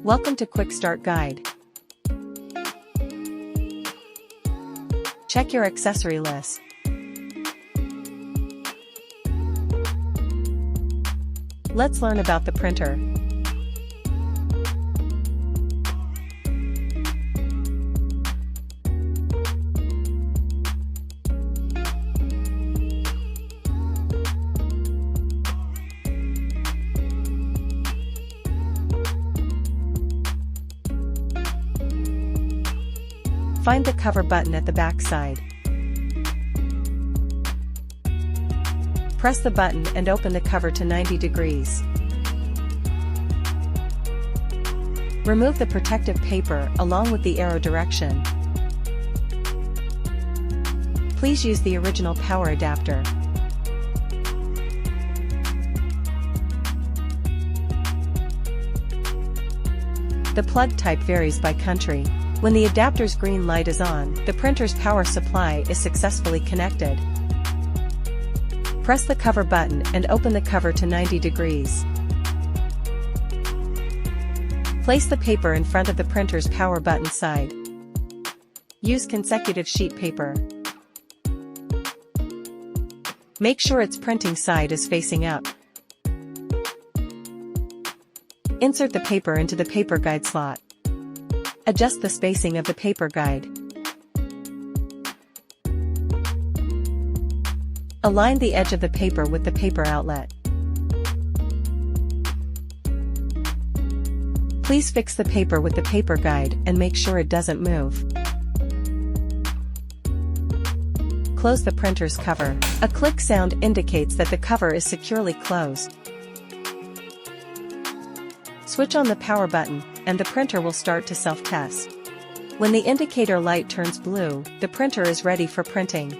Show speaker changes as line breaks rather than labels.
Welcome to Quick Start Guide. Check your accessory list. Let's learn about the printer. Find the cover button at the back side. Press the button and open the cover to 90 degrees. Remove the protective paper along with the arrow direction. Please use the original power adapter. The plug type varies by country. When the adapter's green light is on, the printer's power supply is successfully connected. Press the cover button and open the cover to 90 degrees. Place the paper in front of the printer's power button side. Use consecutive sheet paper. Make sure its printing side is facing up. Insert the paper into the paper guide slot. Adjust the spacing of the paper guide. Align the edge of the paper with the paper outlet. Please fix the paper with the paper guide and make sure it doesn't move. Close the printer's cover. A click sound indicates that the cover is securely closed. Switch on the power button, and the printer will start to self-test. When the indicator light turns blue, the printer is ready for printing.